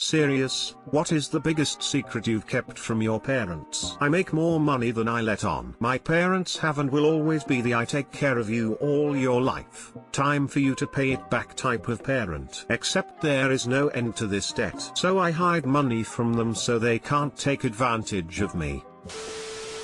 serious, what is the biggest secret you've kept from your parents? I make more money than I let on. My parents have and will always be the I take care of you all your life, time for you to pay it back type of parent. Except there is no end to this debt. So I hide money from them so they can't take advantage of me.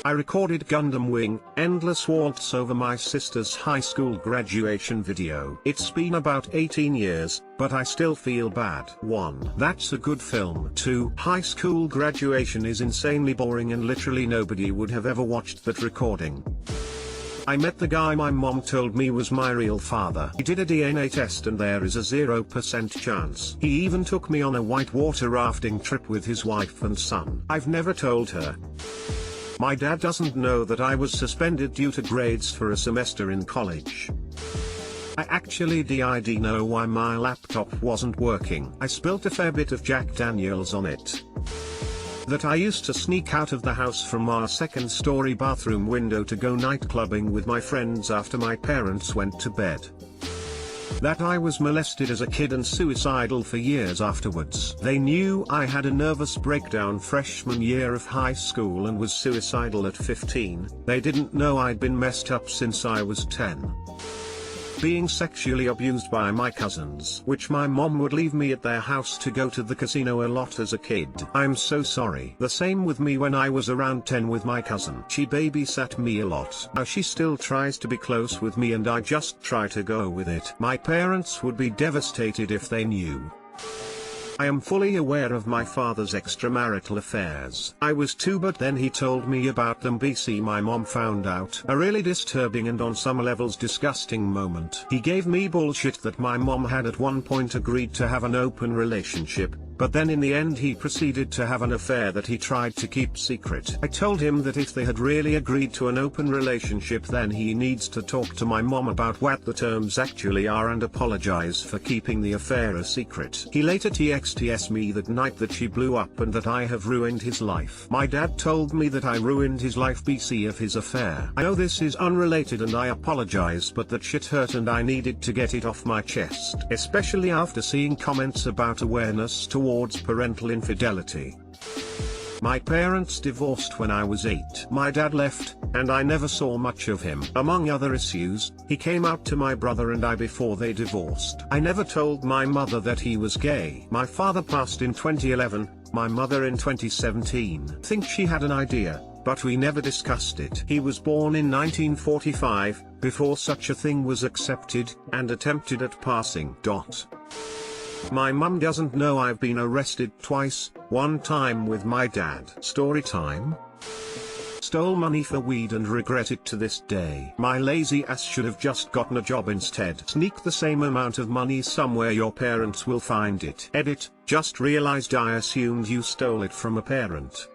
I recorded Gundam Wing, Endless Waltz over my sister's high school graduation video. It's been about 18 years, but I still feel bad. 1. That's a good film. 2. High school graduation is insanely boring and literally nobody would have ever watched that recording. I met the guy my mom told me was my real father. He did a DNA test and there is a 0% chance. He even took me on a whitewater rafting trip with his wife and son. I've never told her. My dad doesn't know that I was suspended due to grades for a semester in college. I actually did know why my laptop wasn't working. I spilt a fair bit of Jack Daniels on it. That I used to sneak out of the house from our second-story bathroom window to go nightclubbing with my friends after my parents went to bed. That I was molested as a kid and suicidal for years afterwards. They knew I had a nervous breakdown freshman year of high school and was suicidal at 15. They didn't know I'd been messed up since I was 10. Being sexually abused by my cousins, which my mom would leave me at their house to go to the casino a lot as a kid. I'm so sorry. The same with me when I was around 10 with my cousin. She babysat me a lot. Now she still tries to be close with me and I just try to go with it. My parents would be devastated if they knew. I am fully aware of my father's extramarital affairs. I was 2 but then he told me about them. My mom found out. A really disturbing and on some levels disgusting moment. He gave me bullshit that my mom had at one point agreed to have an open relationship, but then in the end he proceeded to have an affair that he tried to keep secret. I told him that if they had really agreed to an open relationship then he needs to talk to my mom about what the terms actually are and apologize for keeping the affair a secret. He later TXTS me that night that she blew up and that I have ruined his life. My dad told me that I ruined his life of his affair. I know this is unrelated and I apologize, but that shit hurt and I needed to get it off my chest, especially after seeing comments about awareness towards parental infidelity. My parents divorced when I was 8. My dad left, and I never saw much of him. Among other issues, he came out to my brother and I before they divorced. I never told my mother that he was gay. My father passed in 2011, my mother in 2017. Think she had an idea, but we never discussed it. He was born in 1945, before such a thing was accepted, and attempted at passing. My mum doesn't know I've been arrested twice, one time with my dad. Story time? Stole money for weed and regret it to this day. My lazy ass should have just gotten a job instead. Sneak the same amount of money somewhere your parents will find it. Edit, just realized I assumed you stole it from a parent.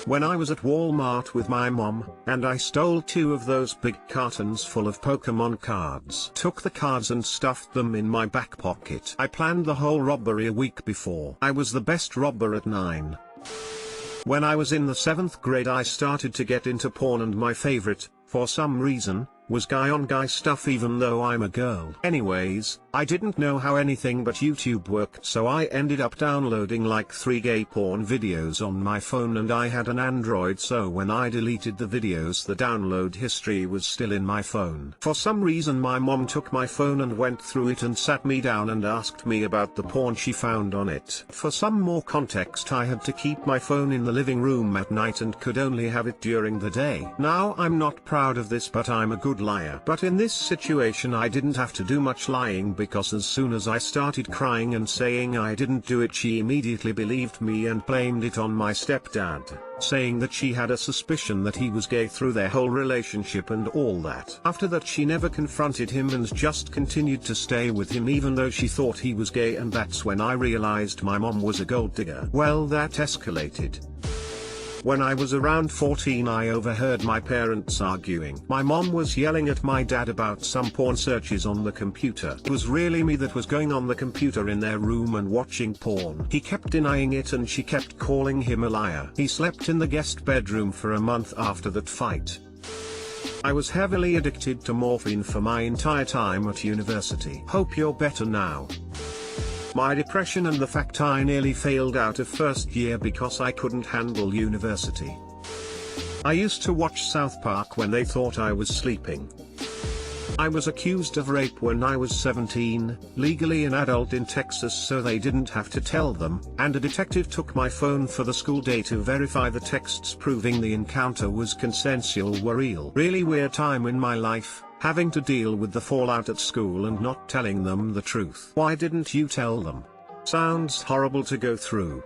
When I was at Walmart with my mom, and I stole 2 of those big cartons full of Pokemon cards. Took the cards and stuffed them in my back pocket. I planned the whole robbery a week before. I was the best robber at 9. When I was in the 7th grade I started to get into porn and my favorite, for some reason, was guy-on-guy stuff even though I'm a girl. Anyways, I didn't know how anything but YouTube worked, so I ended up downloading like 3 gay porn videos on my phone, and I had an Android, so when I deleted the videos the download history was still in my phone. For some reason my mom took my phone and went through it and sat me down and asked me about the porn she found on it. For some more context, I had to keep my phone in the living room at night and could only have it during the day. Now I'm not proud of this, but I'm a good liar. But in this situation I didn't have to do much lying, because as soon as I started crying and saying I didn't do it, she immediately believed me and blamed it on my stepdad, saying that she had a suspicion that he was gay through their whole relationship and all that. After that she never confronted him and just continued to stay with him even though she thought he was gay, and that's when I realized my mom was a gold digger. Well, that escalated. When I was around 14 I overheard my parents arguing. My mom was yelling at my dad about some porn searches on the computer. It was really me that was going on the computer in their room and watching porn. He kept denying it and she kept calling him a liar. He slept in the guest bedroom for a month after that fight. I was heavily addicted to morphine for my entire time at university. Hope you're better now. My depression and the fact I nearly failed out of first year because I couldn't handle university. I used to watch South Park when they thought I was sleeping. I was accused of rape when I was 17, legally an adult in Texas so they didn't have to tell them, and a detective took my phone for the school day to verify the texts proving the encounter was consensual were real. Really weird time in my life, having to deal with the fallout at school and not telling them the truth. Why didn't you tell them? Sounds horrible to go through.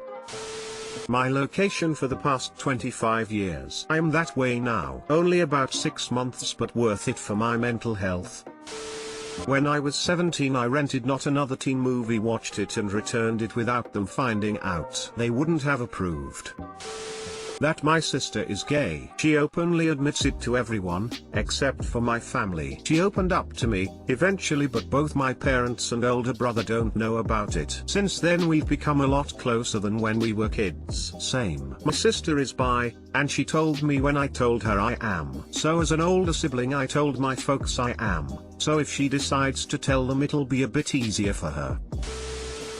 My location for the past 25 years. I'm that way now. Only about 6 months but worth it for my mental health. When I was 17 I rented Not Another Teen Movie, watched it and returned it without them finding out. They wouldn't have approved that my sister is gay. She openly admits it to everyone, except for my family. She opened up to me, eventually, but both my parents and older brother don't know about it. Since then we've become a lot closer than when we were kids. Same. My sister is bi, and she told me when I told her I am. So as an older sibling I told my folks I am, so if she decides to tell them it'll be a bit easier for her.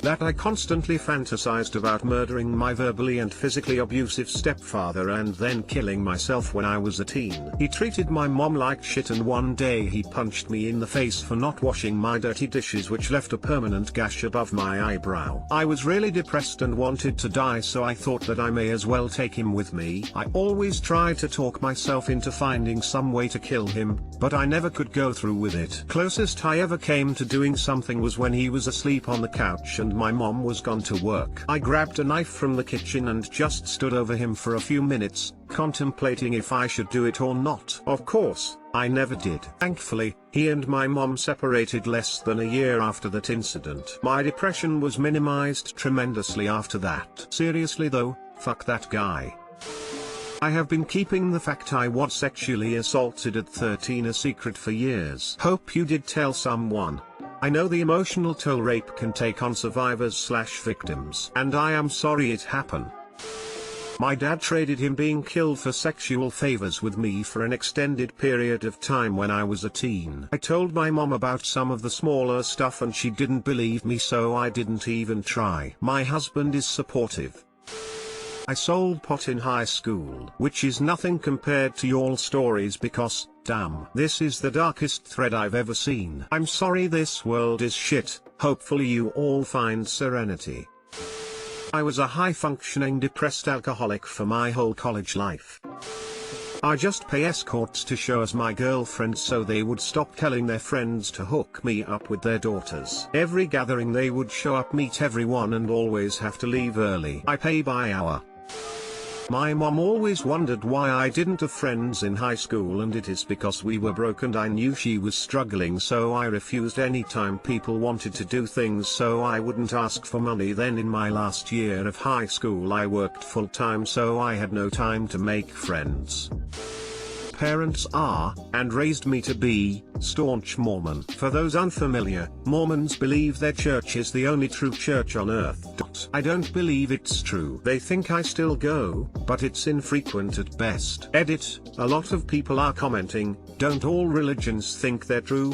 That I constantly fantasized about murdering my verbally and physically abusive stepfather and then killing myself when I was a teen. He treated my mom like shit and one day he punched me in the face for not washing my dirty dishes, which left a permanent gash above my eyebrow. I was really depressed and wanted to die, so I thought that I may as well take him with me. I always tried to talk myself into finding some way to kill him, but I never could go through with it. Closest I ever came to doing something was when he was asleep on the couch and my mom was gone to work. I grabbed a knife from the kitchen and just stood over him for a few minutes, contemplating if I should do it or not. Of course, I never did. Thankfully, he and my mom separated less than a year after that incident. My depression was minimized tremendously after that. Seriously though, fuck that guy. I have been keeping the fact I was sexually assaulted at 13 a secret for years. Hope you did tell someone. I know the emotional toll rape can take on survivors/victims, and I am sorry it happened. My dad traded him being killed for sexual favors with me for an extended period of time when I was a teen. I told my mom about some of the smaller stuff and she didn't believe me, so I didn't even try. My husband is supportive. I sold pot in high school, which is nothing compared to your stories because, damn, this is the darkest thread I've ever seen. I'm sorry this world is shit, hopefully you all find serenity. I was a high-functioning depressed alcoholic for my whole college life. I just pay escorts to show as my girlfriends so they would stop telling their friends to hook me up with their daughters. Every gathering they would show up, meet everyone and always have to leave early. I pay by hour. My mom always wondered why I didn't have friends in high school, and it is because we were broke and I knew she was struggling, so I refused anytime people wanted to do things so I wouldn't ask for money. Then in my last year of high school I worked full time, so I had no time to make friends. Parents are, and raised me to be, staunch Mormon. For those unfamiliar, Mormons believe their church is the only true church on earth. I don't believe it's true. They think I still go, but it's infrequent at best. Edit, a lot of people are commenting, don't all religions think they're true?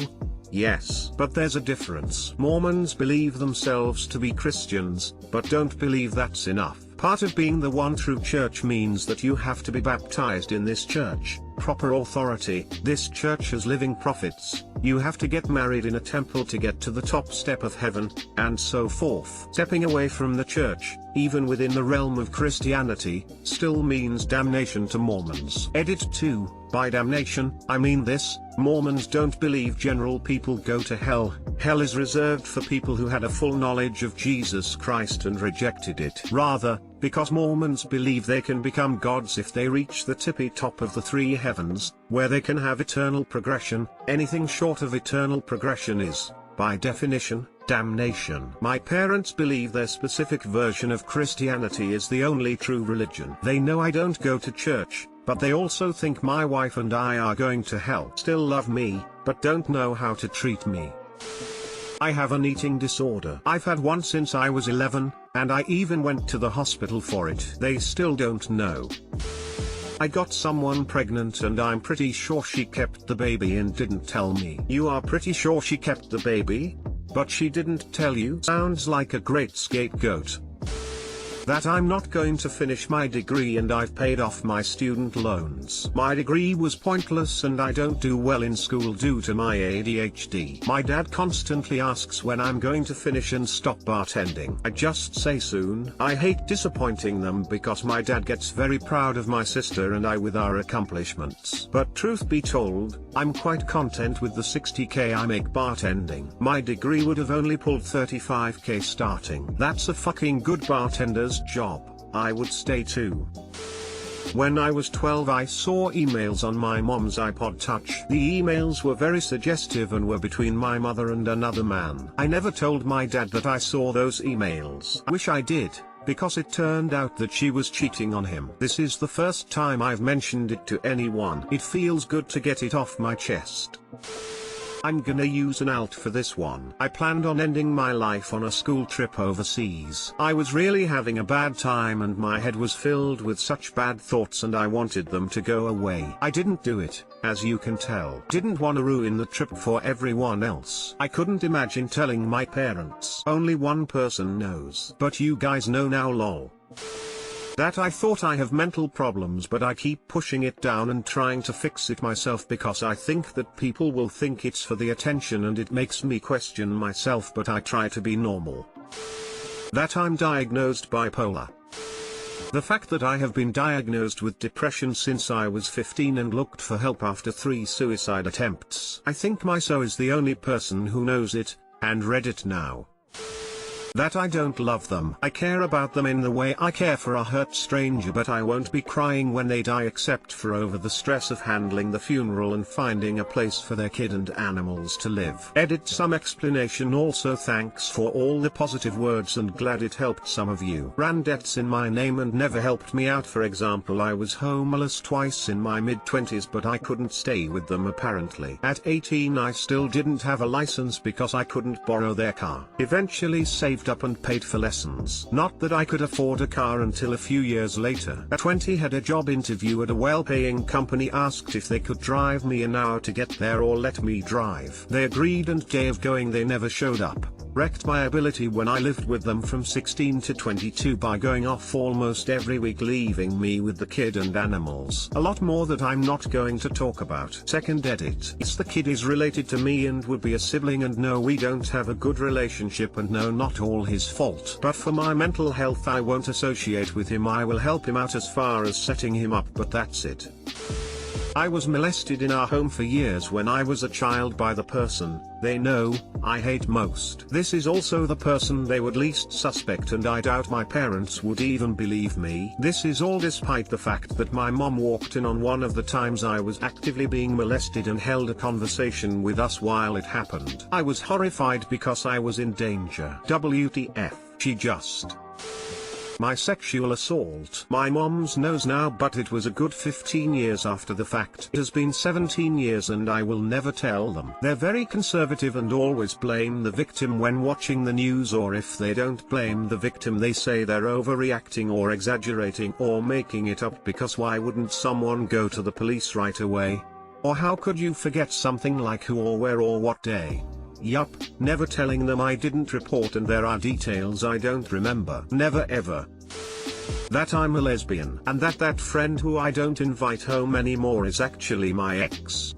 Yes, but there's a difference. Mormons believe themselves to be Christians, but don't believe that's enough. Part of being the one true church means that you have to be baptized in this church, proper authority. This church has living prophets. You have to get married in a temple to get to the top step of heaven, and so forth. Stepping away from the church, even within the realm of Christianity, still means damnation to Mormons. Edit 2, by damnation, I mean this: Mormons don't believe general people go to hell. Hell is reserved for people who had a full knowledge of Jesus Christ and rejected it. Rather, because Mormons believe they can become gods if they reach the tippy top of the three heavens, where they can have eternal progression. Anything short of eternal progression is, by definition, damnation. My parents believe their specific version of Christianity is the only true religion. They know I don't go to church, but they also think my wife and I are going to hell. Still love me, but don't know how to treat me. I have an eating disorder. I've had one since I was 11, and I even went to the hospital for it. They still don't know. I got someone pregnant and I'm pretty sure she kept the baby and didn't tell me. You are pretty sure she kept the baby? But she didn't tell you? Sounds like a great scapegoat. That I'm not going to finish my degree and I've paid off my student loans. My degree was pointless and I don't do well in school due to my ADHD. My dad constantly asks when I'm going to finish and stop bartending. I just say soon. I hate disappointing them because my dad gets very proud of my sister and I with our accomplishments. But truth be told, I'm quite content with the 60k I make bartending. My degree would have only pulled 35k starting. That's a fucking good bartender's job. I would stay too. When I was 12 I saw emails on my mom's iPod Touch. The emails were very suggestive and were between my mother and another man. I never told my dad that I saw those emails. I wish I did, because it turned out that she was cheating on him. This is the first time I've mentioned it to anyone. It feels good to get it off my chest. I'm gonna use an alt for this one. I planned on ending my life on a school trip overseas. I was really having a bad time and my head was filled with such bad thoughts and I wanted them to go away. I didn't do it, as you can tell. Didn't want to ruin the trip for everyone else. I couldn't imagine telling my parents. Only one person knows. But you guys know now, lol. That I thought I have mental problems but I keep pushing it down and trying to fix it myself because I think that people will think it's for the attention and it makes me question myself but I try to be normal. That I'm diagnosed bipolar. The fact that I have been diagnosed with depression since I was 15 and looked for help after 3 suicide attempts. I think my so is the only person who knows it, and Reddit now. That I don't love them. I care about them in the way I care for a hurt stranger but I won't be crying when they die except for over the stress of handling the funeral and finding a place for their kid and animals to live. Edit some explanation. Also thanks for all the positive words and glad it helped some of you. Ran debts in my name and never helped me out. For example, I was homeless twice in my mid-20s but I couldn't stay with them apparently. At 18 I still didn't have a license because I couldn't borrow their car. Eventually saved up and paid for lessons. Not that I could afford a car until a few years later. At 20 had a job interview at a well-paying company, asked if they could drive me an hour to get there or let me drive. They agreed and day of going they never showed up. Wrecked my ability when I lived with them from 16 to 22 by going off almost every week leaving me with the kid and animals. A lot more that I'm not going to talk about. Second edit. Yes, the kid is related to me and would be a sibling and no, we don't have a good relationship and no, not all his fault. But for my mental health I won't associate with him. I will help him out as far as setting him up but that's it. I was molested in our home for years when I was a child by the person they know I hate most. This is also the person they would least suspect and I doubt my parents would even believe me. This is all despite the fact that my mom walked in on one of the times I was actively being molested and held a conversation with us while it happened. I was horrified because I was in danger. WTF, she just... My sexual assault. My mom's knows now but it was a good 15 years after the fact. It has been 17 years and I will never tell them. They're very conservative and always blame the victim when watching the news, or if they don't blame the victim they say they're overreacting or exaggerating or making it up because why wouldn't someone go to the police right away? Or how could you forget something like who or where or what day? Yup, never telling them I didn't report and there are details I don't remember. Never ever. That I'm a lesbian and that friend who I don't invite home anymore is actually my ex.